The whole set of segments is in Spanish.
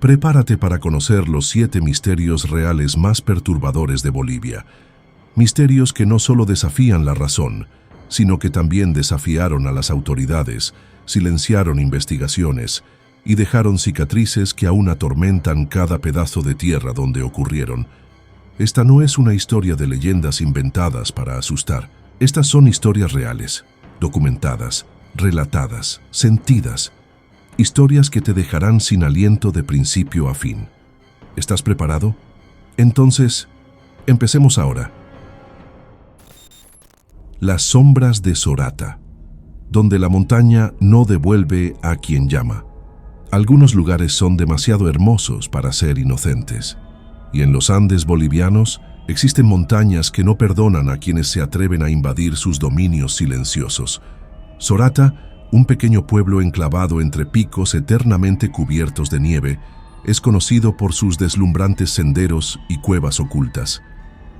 Prepárate para conocer los 7 misterios reales más perturbadores de Bolivia. Misterios que no solo desafían la razón, sino que también desafiaron a las autoridades, silenciaron investigaciones y dejaron cicatrices que aún atormentan cada pedazo de tierra donde ocurrieron. Esta no es una historia de leyendas inventadas para asustar. Estas son historias reales, documentadas, relatadas, sentidas. Historias que te dejarán sin aliento de principio a fin. ¿Estás preparado? Entonces, empecemos ahora. Las sombras de Sorata, donde la montaña no devuelve a quien llama. Algunos lugares son demasiado hermosos para ser inocentes. Y en los Andes bolivianos existen montañas que no perdonan a quienes se atreven a invadir sus dominios silenciosos. Sorata, un pequeño pueblo enclavado entre picos eternamente cubiertos de nieve, es conocido por sus deslumbrantes senderos y cuevas ocultas,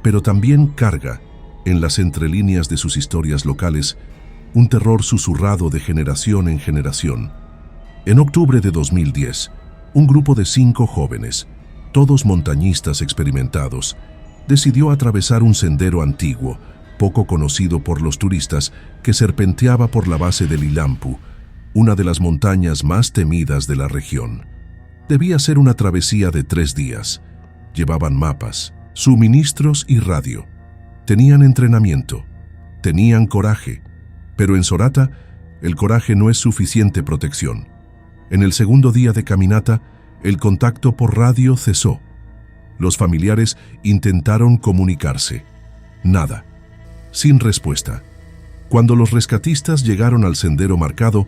pero también carga, en las entrelíneas de sus historias locales, un terror susurrado de generación en generación. En octubre de 2010, un grupo de 5 jóvenes, todos montañistas experimentados, decidió atravesar un sendero antiguo, poco conocido por los turistas, que serpenteaba por la base del Ilampu, una de las montañas más temidas de la región. Debía ser una travesía de 3 días. Llevaban mapas, suministros y radio. Tenían entrenamiento, tenían coraje, pero en Sorata el coraje no es suficiente protección. En el segundo día de caminata, el contacto por radio cesó. Los familiares intentaron comunicarse. Nada. Sin respuesta. Cuando los rescatistas llegaron al sendero marcado,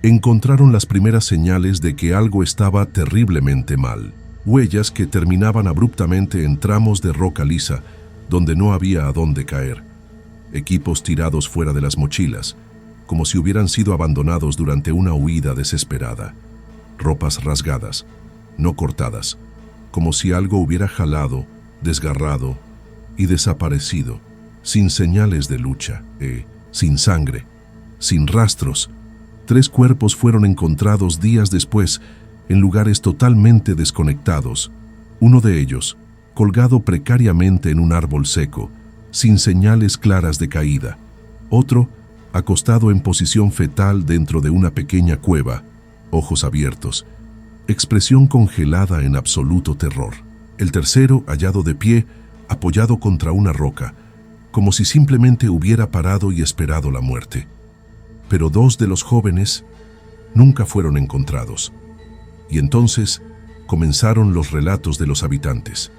encontraron las primeras señales de que algo estaba terriblemente mal. Huellas que terminaban abruptamente en tramos de roca lisa, donde no había a dónde caer. Equipos tirados fuera de las mochilas, como si hubieran sido abandonados durante una huida desesperada. Ropas rasgadas, no cortadas, como si algo hubiera jalado, desgarrado y desaparecido. Sin señales de lucha, sin sangre, sin rastros. 3 cuerpos fueron encontrados días después, en lugares totalmente desconectados. Uno de ellos, colgado precariamente en un árbol seco, sin señales claras de caída. Otro, acostado en posición fetal dentro de una pequeña cueva, ojos abiertos, expresión congelada en absoluto terror. El tercero, hallado de pie, apoyado contra una roca, como si simplemente hubiera parado y esperado la muerte. Pero 2 de los jóvenes nunca fueron encontrados. Y entonces comenzaron los relatos de los habitantes.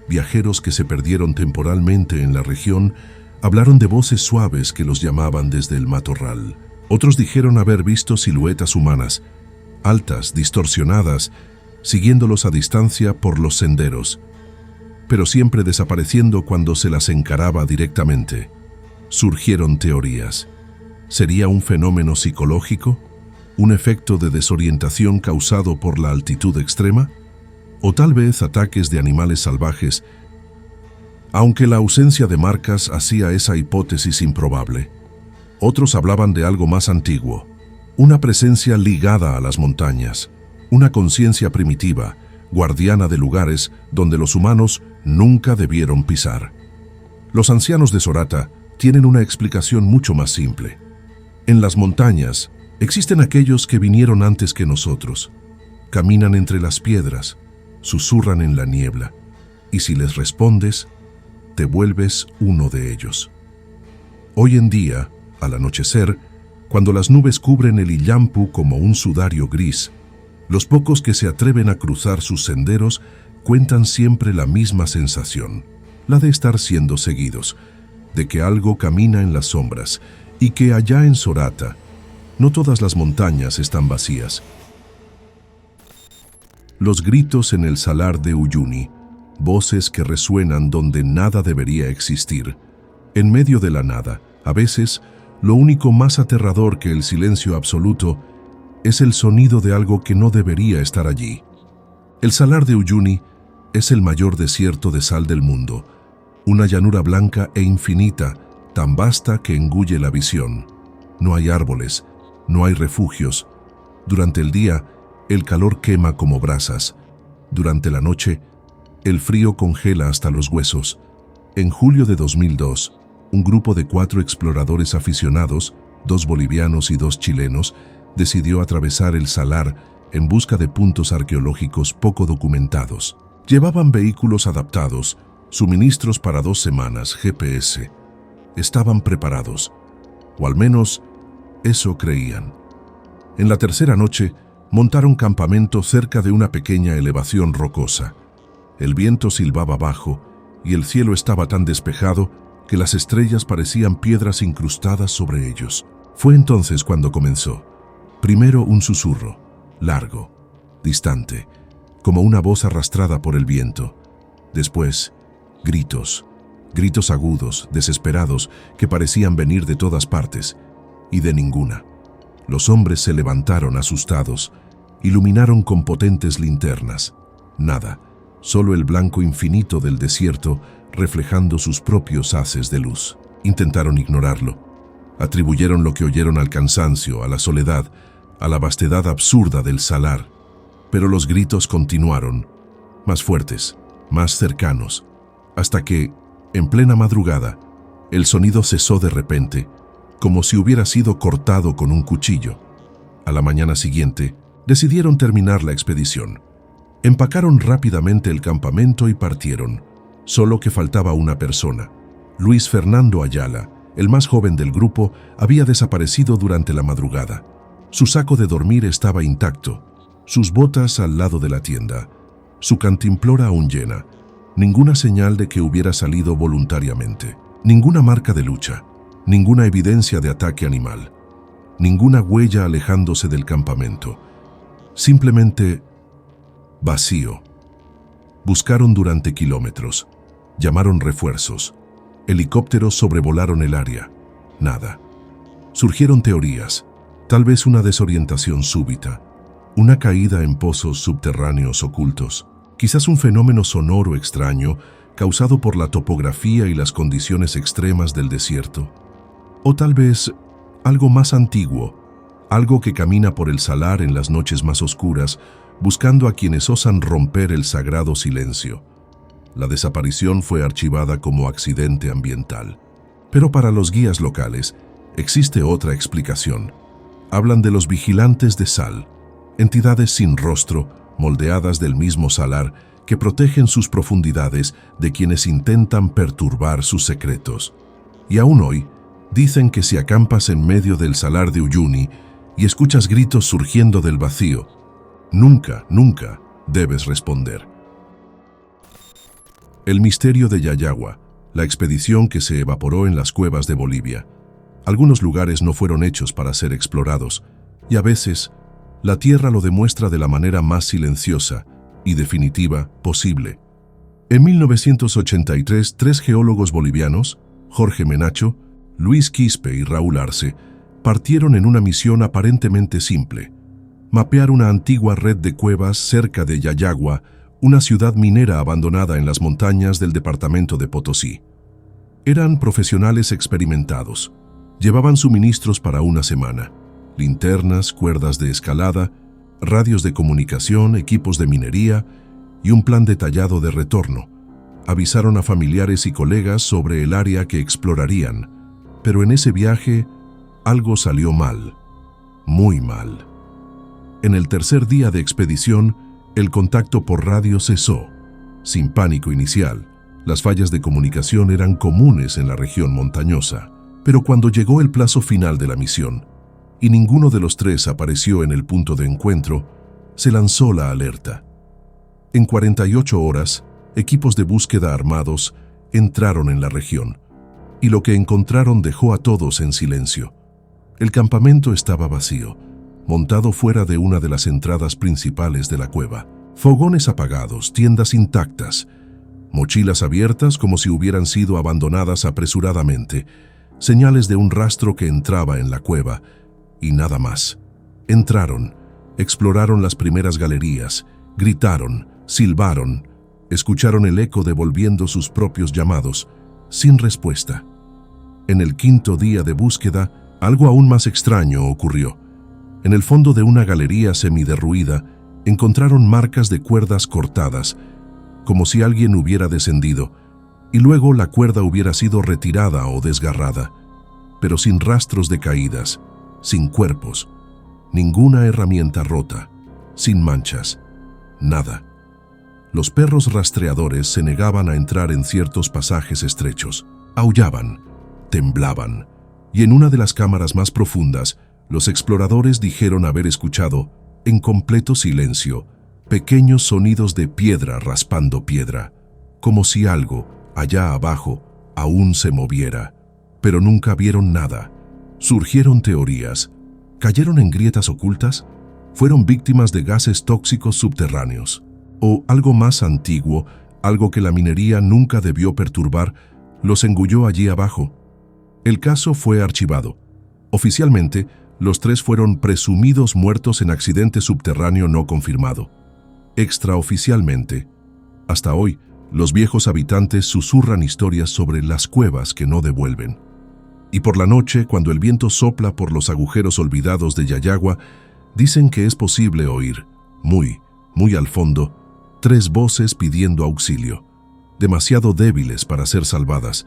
Viajeros que se perdieron temporalmente en la región hablaron de voces suaves que los llamaban desde el matorral. Otros dijeron haber visto siluetas humanas, altas, distorsionadas, siguiéndolos a distancia por los senderos, pero siempre desapareciendo cuando se las encaraba directamente. Surgieron teorías. ¿Sería un fenómeno psicológico? ¿Un efecto de desorientación causado por la altitud extrema? ¿O tal vez ataques de animales salvajes? Aunque la ausencia de marcas hacía esa hipótesis improbable. Otros hablaban de algo más antiguo, una presencia ligada a las montañas, una conciencia primitiva, guardiana de lugares donde los humanos nunca debieron pisar. Los ancianos de Sorata tienen una explicación mucho más simple. En las montañas existen aquellos que vinieron antes que nosotros. Caminan entre las piedras, susurran en la niebla, y si les respondes, te vuelves uno de ellos. Hoy en día, al anochecer, cuando las nubes cubren el Ilampu como un sudario gris, los pocos que se atreven a cruzar sus senderos cuentan siempre la misma sensación, la de estar siendo seguidos, de que algo camina en las sombras y que allá en Sorata no todas las montañas están vacías. Los gritos en el salar de Uyuni, voces que resuenan donde nada debería existir, en medio de la nada. A veces, lo único más aterrador que el silencio absoluto es el sonido de algo que no debería estar allí. El salar de Uyuni es el mayor desierto de sal del mundo, una llanura blanca e infinita, tan vasta que engulle la visión. No hay árboles, no hay refugios. Durante el día, el calor quema como brasas, Durante la noche, el frío congela hasta los huesos. En julio de 2002, un grupo de 4 exploradores aficionados, 2 bolivianos y 2 chilenos, decidió atravesar el salar en busca de puntos arqueológicos poco documentados. Llevaban vehículos adaptados, suministros para 2 semanas, GPS. Estaban preparados, o al menos eso creían. En la tercera noche, montaron campamento cerca de una pequeña elevación rocosa. El viento silbaba bajo y el cielo estaba tan despejado que las estrellas parecían piedras incrustadas sobre ellos. Fue entonces cuando comenzó. Primero un susurro, largo, distante, como una voz arrastrada por el viento. Después, gritos, gritos agudos, desesperados, que parecían venir de todas partes, y de ninguna. Los hombres se levantaron asustados, iluminaron con potentes linternas. Nada, solo el blanco infinito del desierto reflejando sus propios haces de luz. Intentaron ignorarlo. Atribuyeron lo que oyeron al cansancio, a la soledad, a la vastedad absurda del salar. Pero los gritos continuaron, más fuertes, más cercanos, hasta que, en plena madrugada, el sonido cesó de repente, como si hubiera sido cortado con un cuchillo. A la mañana siguiente, decidieron terminar la expedición. Empacaron rápidamente el campamento y partieron. Solo que faltaba una persona. Luis Fernando Ayala, el más joven del grupo, había desaparecido durante la madrugada. Su saco de dormir estaba intacto, sus botas al lado de la tienda, su cantimplora aún llena. Ninguna señal de que hubiera salido voluntariamente. Ninguna marca de lucha, ninguna evidencia de ataque animal, ninguna huella alejándose del campamento. Simplemente vacío. Buscaron durante kilómetros, llamaron refuerzos, helicópteros sobrevolaron el área. Nada. Surgieron teorías, tal vez una desorientación súbita, una caída en pozos subterráneos ocultos, quizás un fenómeno sonoro extraño causado por la topografía y las condiciones extremas del desierto. O tal vez algo más antiguo, algo que camina por el salar en las noches más oscuras, buscando a quienes osan romper el sagrado silencio. La desaparición fue archivada como accidente ambiental. Pero para los guías locales, existe otra explicación. Hablan de los vigilantes de sal, entidades sin rostro, moldeadas del mismo salar, que protegen sus profundidades de quienes intentan perturbar sus secretos. Y aún hoy, dicen que si acampas en medio del salar de Uyuni y escuchas gritos surgiendo del vacío, nunca debes responder. El misterio de Yayagua, la expedición que se evaporó en las cuevas de Bolivia. Algunos lugares no fueron hechos para ser explorados, y a veces la Tierra lo demuestra de la manera más silenciosa y definitiva posible. En 1983, 3 geólogos bolivianos, Jorge Menacho, Luis Quispe y Raúl Arce, partieron en una misión aparentemente simple: mapear una antigua red de cuevas cerca de Yayagua, una ciudad minera abandonada en las montañas del departamento de Potosí. Eran profesionales experimentados. Llevaban suministros para una semana: linternas, cuerdas de escalada, radios de comunicación, equipos de minería y un plan detallado de retorno. Avisaron a familiares y colegas sobre el área que explorarían, pero en ese viaje algo salió mal, muy mal. En el tercer día de expedición, el contacto por radio cesó. Sin pánico inicial, las fallas de comunicación eran comunes en la región montañosa. Pero cuando llegó el plazo final de la misión, y ninguno de los 3 apareció en el punto de encuentro, se lanzó la alerta. En 48 horas, equipos de búsqueda armados entraron en la región, y lo que encontraron dejó a todos en silencio. El campamento estaba vacío, montado fuera de una de las entradas principales de la cueva. Fogones apagados, tiendas intactas, mochilas abiertas como si hubieran sido abandonadas apresuradamente, señales de un rastro que entraba en la cueva, y nada más. Entraron, exploraron las primeras galerías, gritaron, silbaron, escucharon el eco devolviendo sus propios llamados, sin respuesta. En el 5.º día de búsqueda, algo aún más extraño ocurrió. En el fondo de una galería semiderruida, Encontraron marcas de cuerdas cortadas, como si alguien hubiera descendido, y luego la cuerda hubiera sido retirada o desgarrada, pero sin rastros de caídas, sin cuerpos, ninguna herramienta rota, sin manchas, nada. Los perros rastreadores se negaban a entrar en ciertos pasajes estrechos, aullaban, temblaban, y en una de las cámaras más profundas, los exploradores dijeron haber escuchado, en completo silencio, pequeños sonidos de piedra raspando piedra, como si algo, allá abajo, aún se moviera. Pero nunca vieron nada. Surgieron teorías. ¿Cayeron en grietas ocultas? ¿Fueron víctimas de gases tóxicos subterráneos? ¿O algo más antiguo, algo que la minería nunca debió perturbar, los engulló allí abajo? El caso fue archivado. Oficialmente, los 3 fueron presumidos muertos en accidente subterráneo no confirmado. Extraoficialmente, hasta hoy, los viejos habitantes susurran historias sobre las cuevas que no devuelven. Y por la noche, cuando el viento sopla por los agujeros olvidados de Yayagua, dicen que es posible oír, muy al fondo, 3 voces pidiendo auxilio, demasiado débiles para ser salvadas,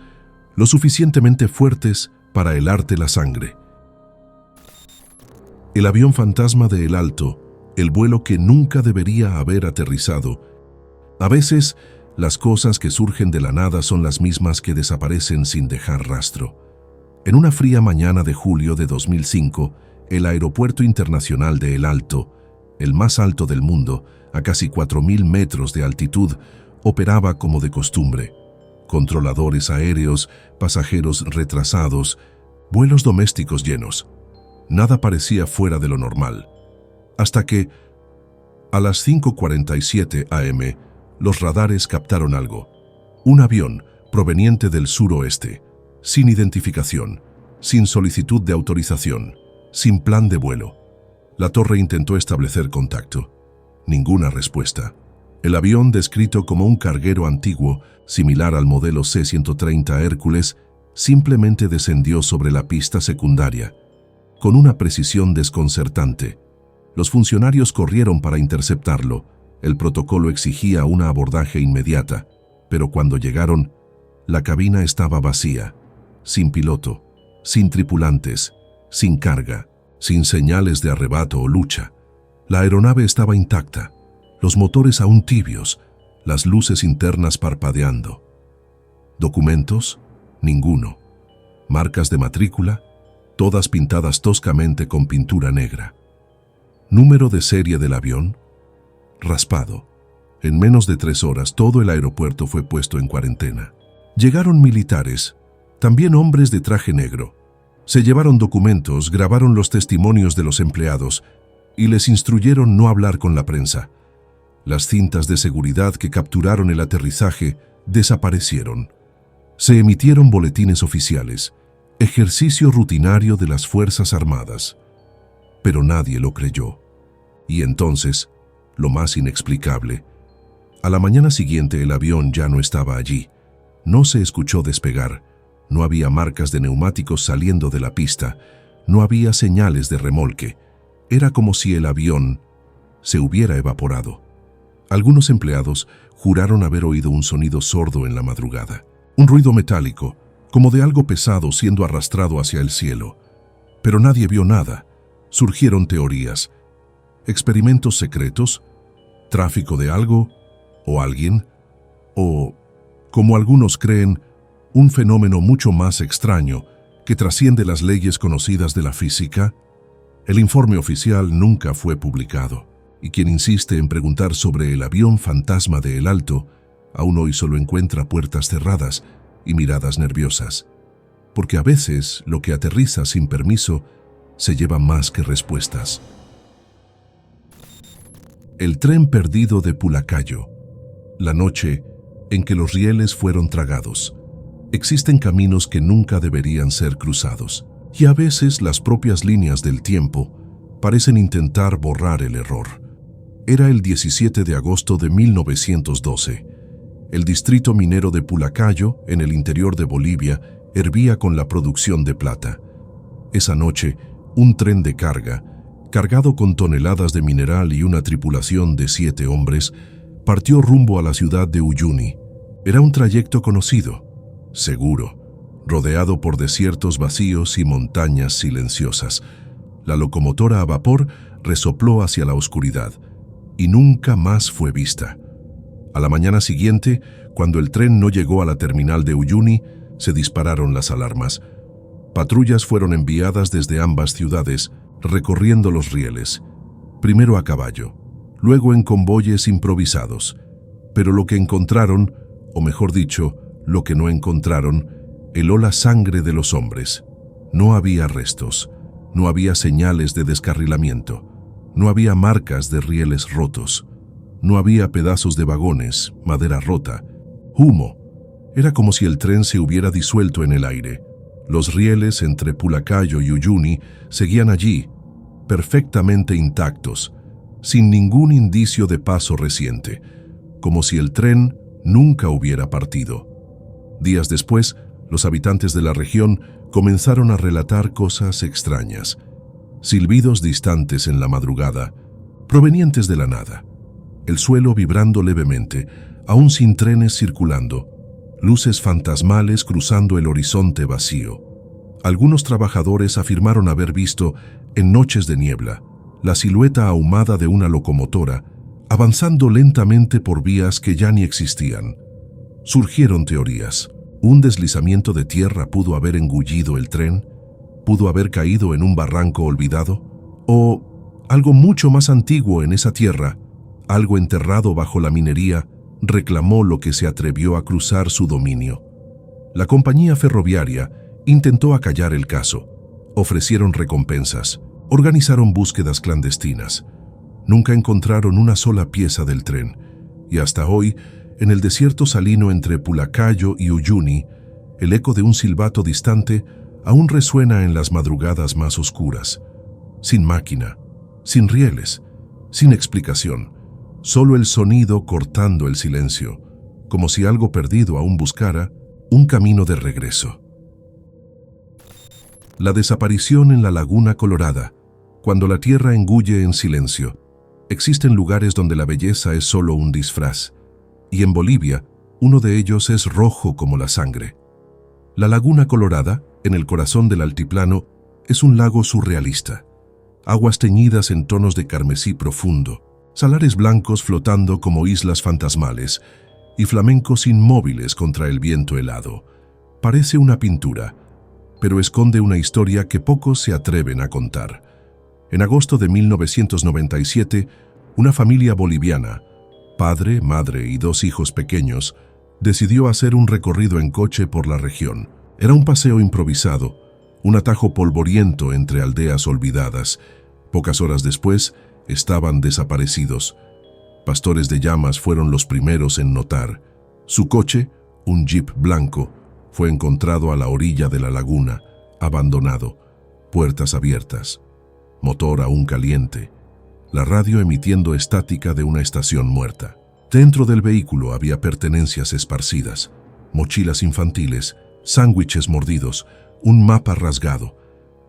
lo suficientemente fuertes para helarte la sangre. El avión fantasma de El Alto, el vuelo que nunca debería haber aterrizado. A veces, las cosas que surgen de la nada son las mismas que desaparecen sin dejar rastro. En una fría mañana de julio de 2005, el Aeropuerto Internacional de El Alto, el más alto del mundo, a casi 4.000 metros de altitud, operaba como de costumbre. Controladores aéreos, pasajeros retrasados, vuelos domésticos llenos. Nada parecía fuera de lo normal. Hasta que, a las 5:47 am, los radares captaron algo. Un avión proveniente del suroeste, sin identificación, sin solicitud de autorización, sin plan de vuelo. La torre intentó establecer contacto. Ninguna respuesta. El avión, descrito como un carguero antiguo, similar al modelo C-130 Hércules, simplemente descendió sobre la pista secundaria, con una precisión desconcertante. Los funcionarios corrieron para interceptarlo. El protocolo exigía una abordaje inmediata, pero cuando llegaron, la cabina estaba vacía, sin piloto, sin tripulantes, sin carga, sin señales de arrebato o lucha. La aeronave estaba intacta, los motores aún tibios, las luces internas parpadeando. ¿Documentos? Ninguno. ¿Marcas de matrícula? Todas pintadas toscamente con pintura negra. ¿Número de serie del avión? Raspado. En menos de 3 horas todo el aeropuerto fue puesto en cuarentena. Llegaron militares, también hombres de traje negro. Se llevaron documentos, grabaron los testimonios de los empleados y les instruyeron no hablar con la prensa. Las cintas de seguridad que capturaron el aterrizaje desaparecieron. Se emitieron boletines oficiales, ejercicio rutinario de las Fuerzas Armadas. Pero nadie lo creyó. Y entonces, lo más inexplicable, a la mañana siguiente el avión ya no estaba allí. No se escuchó despegar, no había marcas de neumáticos saliendo de la pista, no había señales de remolque. Era como si el avión se hubiera evaporado. Algunos empleados juraron haber oído un sonido sordo en la madrugada, un ruido metálico, como de algo pesado siendo arrastrado hacia el cielo. Pero nadie vio nada. Surgieron teorías, experimentos secretos, tráfico de algo o alguien, o, como algunos creen, un fenómeno mucho más extraño que trasciende las leyes conocidas de la física. El informe oficial nunca fue publicado, y quien insiste en preguntar sobre el avión fantasma de El Alto, aún hoy solo encuentra puertas cerradas y miradas nerviosas, porque a veces lo que aterriza sin permiso se lleva más que respuestas. El tren perdido de Pulacayo. La noche en que los rieles fueron tragados. Existen caminos que nunca deberían ser cruzados, y a veces las propias líneas del tiempo parecen intentar borrar el error. Era el 17 de agosto de 1912. El distrito minero de Pulacayo, en el interior de Bolivia, hervía con la producción de plata. Esa noche, un tren de carga, cargado con toneladas de mineral y una tripulación de 7 hombres, partió rumbo a la ciudad de Uyuni. Era un trayecto conocido, seguro, rodeado por desiertos vacíos y montañas silenciosas. La locomotora a vapor resopló hacia la oscuridad y nunca más fue vista. A la mañana siguiente, cuando el tren no llegó a la terminal de Uyuni, se dispararon las alarmas. Patrullas fueron enviadas desde ambas ciudades, recorriendo los rieles, primero a caballo, luego en convoyes improvisados. Pero lo que encontraron, o mejor dicho, lo que no encontraron, heló la sangre de los hombres. No había restos, no había señales de descarrilamiento, no había marcas de rieles rotos, no había pedazos de vagones, madera rota, humo. Era como si el tren se hubiera disuelto en el aire. Los rieles entre Pulacayo y Uyuni seguían allí, perfectamente intactos, sin ningún indicio de paso reciente, como si el tren nunca hubiera partido. Días después, los habitantes de la región comenzaron a relatar cosas extrañas, silbidos distantes en la madrugada, provenientes de la nada, el suelo vibrando levemente, aún sin trenes circulando, luces fantasmales cruzando el horizonte vacío. Algunos trabajadores afirmaron haber visto, en noches de niebla, la silueta ahumada de una locomotora avanzando lentamente por vías que ya ni existían. Surgieron teorías. ¿Un deslizamiento de tierra pudo haber engullido el tren? ¿Pudo haber caído en un barranco olvidado? ¿O algo mucho más antiguo en esa tierra, algo enterrado bajo la minería, reclamó lo que se atrevió a cruzar su dominio? La compañía ferroviaria intentó acallar el caso. Ofrecieron recompensas, organizaron búsquedas clandestinas. Nunca encontraron una sola pieza del tren, y hasta hoy, en el desierto salino entre Pulacayo y Uyuni, el eco de un silbato distante aún resuena en las madrugadas más oscuras. Sin máquina, sin rieles, sin explicación, solo el sonido cortando el silencio, como si algo perdido aún buscara un camino de regreso. La desaparición en la Laguna Colorada, cuando la tierra engulle en silencio. Existen lugares donde la belleza es solo un disfraz, y en Bolivia, uno de ellos es rojo como la sangre. La Laguna Colorada, en el corazón del altiplano, es un lago surrealista. Aguas teñidas en tonos de carmesí profundo, salares blancos flotando como islas fantasmales, y flamencos inmóviles contra el viento helado. Parece una pintura, pero esconde una historia que pocos se atreven a contar. En agosto de 1997, una familia boliviana, padre, madre y 2 hijos pequeños, decidió hacer un recorrido en coche por la región. Era un paseo improvisado, un atajo polvoriento entre aldeas olvidadas. Pocas horas después, estaban desaparecidos. Pastores de Llamas fueron los primeros en notar. Su coche, un jeep blanco, fue encontrado a la orilla de la laguna, abandonado, puertas abiertas, motor aún caliente, la radio emitiendo estática de una estación muerta. Dentro del vehículo había pertenencias esparcidas, mochilas infantiles, sándwiches mordidos, un mapa rasgado,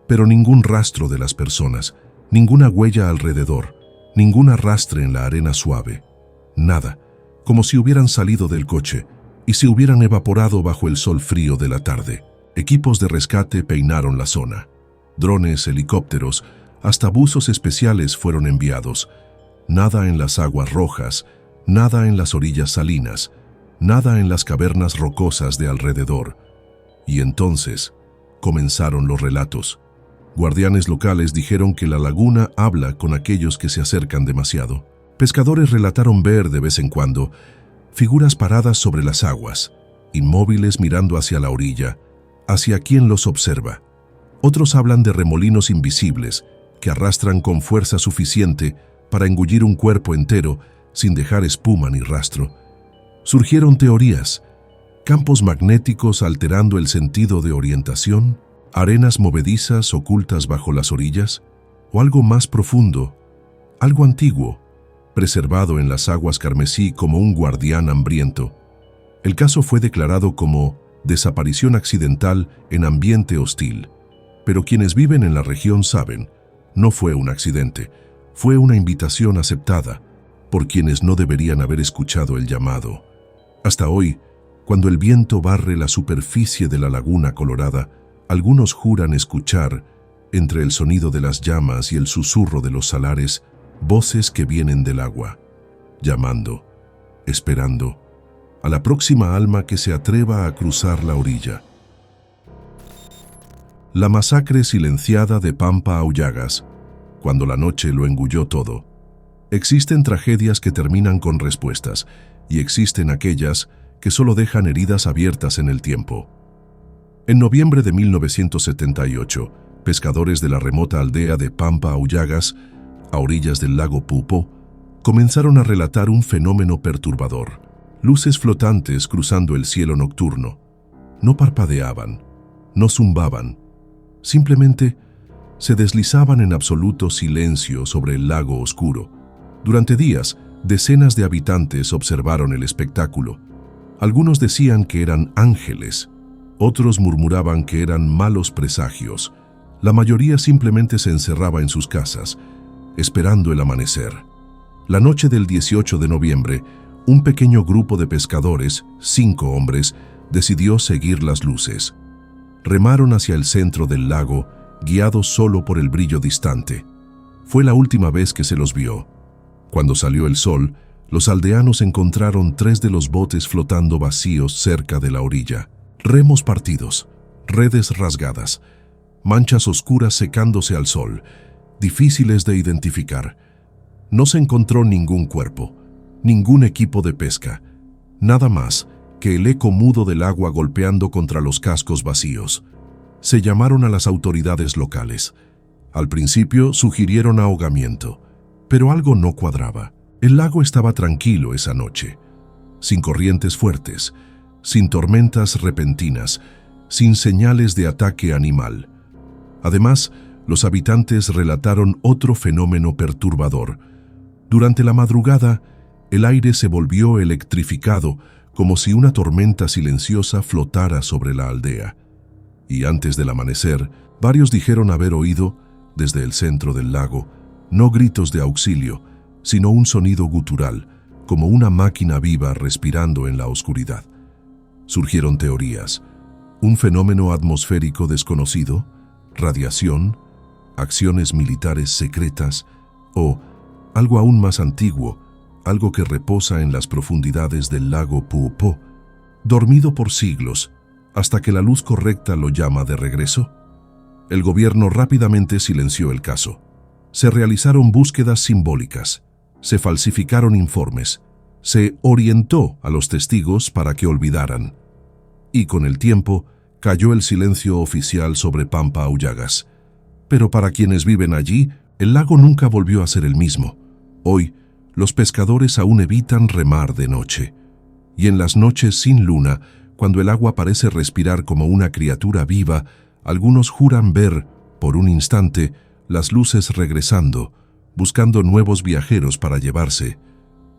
pero ningún rastro de las personas, ninguna huella alrededor, ningún arrastre en la arena suave, nada, como si hubieran salido del coche y se hubieran evaporado bajo el sol frío de la tarde. Equipos de rescate peinaron la zona. Drones, helicópteros, hasta buzos especiales fueron enviados. Nada en las aguas rojas, nada en las orillas salinas, nada en las cavernas rocosas de alrededor. Y entonces comenzaron los relatos. Guardianes locales dijeron que la laguna habla con aquellos que se acercan demasiado. Pescadores relataron ver de vez en cuando figuras paradas sobre las aguas, inmóviles mirando hacia la orilla, hacia quien los observa. Otros hablan de remolinos invisibles que arrastran con fuerza suficiente para engullir un cuerpo entero sin dejar espuma ni rastro. Surgieron teorías, campos magnéticos alterando el sentido de orientación, arenas movedizas ocultas bajo las orillas, o algo más profundo, algo antiguo, preservado en las aguas carmesí como un guardián hambriento. El caso fue declarado como desaparición accidental en ambiente hostil, pero quienes viven en la región saben, No fue un accidente, fue una invitación aceptada por quienes no deberían haber escuchado el llamado. Hasta hoy, cuando el viento barre la superficie de la laguna colorada, algunos juran escuchar, entre el sonido de las llamas y el susurro de los salares, voces que vienen del agua, llamando, esperando, a la próxima alma que se atreva a cruzar la orilla. La masacre silenciada de Pampa Aullagas, cuando la noche lo engulló todo. Existen tragedias que terminan con respuestas, y existen aquellas que solo dejan heridas abiertas en el tiempo. En noviembre de 1978, pescadores de la remota aldea de Pampa Aullagas, a orillas del lago Pupo, comenzaron a relatar un fenómeno perturbador. Luces flotantes cruzando el cielo nocturno. No parpadeaban, no zumbaban, simplemente se deslizaban en absoluto silencio sobre el lago oscuro. Durante días, decenas de habitantes observaron el espectáculo. Algunos decían que eran ángeles, otros murmuraban que eran malos presagios. La mayoría simplemente se encerraba en sus casas, esperando el amanecer. La noche del 18 de noviembre, un pequeño grupo de pescadores, 5 hombres, decidió seguir las luces. Remaron hacia el centro del lago, guiados solo por el brillo distante. Fue la última vez que se los vio. Cuando salió el sol, los aldeanos encontraron 3 de los botes flotando vacíos cerca de la orilla. Remos partidos, redes rasgadas, manchas oscuras secándose al sol, difíciles de identificar. No se encontró ningún cuerpo, ningún equipo de pesca, nada más que el eco mudo del agua golpeando contra los cascos vacíos. Se llamaron a las autoridades locales. Al principio sugirieron ahogamiento, pero algo no cuadraba. El lago estaba tranquilo esa noche, sin corrientes fuertes, sin tormentas repentinas, sin señales de ataque animal. Además, los habitantes relataron otro fenómeno perturbador. Durante la madrugada, el aire se volvió electrificado, como si una tormenta silenciosa flotara sobre la aldea. Y antes del amanecer, varios dijeron haber oído, desde el centro del lago, no gritos de auxilio, sino un sonido gutural, como una máquina viva respirando en la oscuridad. Surgieron teorías: un fenómeno atmosférico desconocido, radiación, acciones militares secretas o algo aún más antiguo, algo que reposa en las profundidades del lago Pupo, dormido por siglos, hasta que la luz correcta lo llama de regreso. El gobierno rápidamente silenció el caso. Se realizaron búsquedas simbólicas, se falsificaron informes, se orientó a los testigos para que olvidaran. Y con el tiempo cayó el silencio oficial sobre Pampa Aullagas. Pero para quienes viven allí, el lago nunca volvió a ser el mismo. Hoy, los pescadores aún evitan remar de noche. Y en las noches sin luna, cuando el agua parece respirar como una criatura viva, algunos juran ver, por un instante, las luces regresando, buscando nuevos viajeros para llevarse.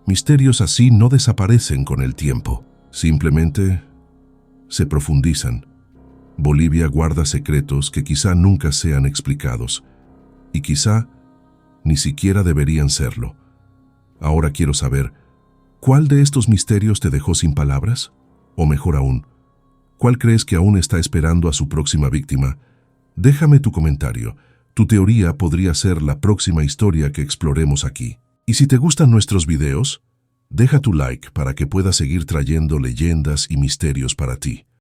Misterios así no desaparecen con el tiempo, simplemente se profundizan. Bolivia guarda secretos que quizá nunca sean explicados, y quizá ni siquiera deberían serlo. Ahora quiero saber, ¿cuál de estos misterios te dejó sin palabras? O mejor aún, ¿cuál crees que aún está esperando a su próxima víctima? Déjame tu comentario. Tu teoría podría ser la próxima historia que exploremos aquí. Y si te gustan nuestros videos, deja tu like para que pueda seguir trayendo leyendas y misterios para ti.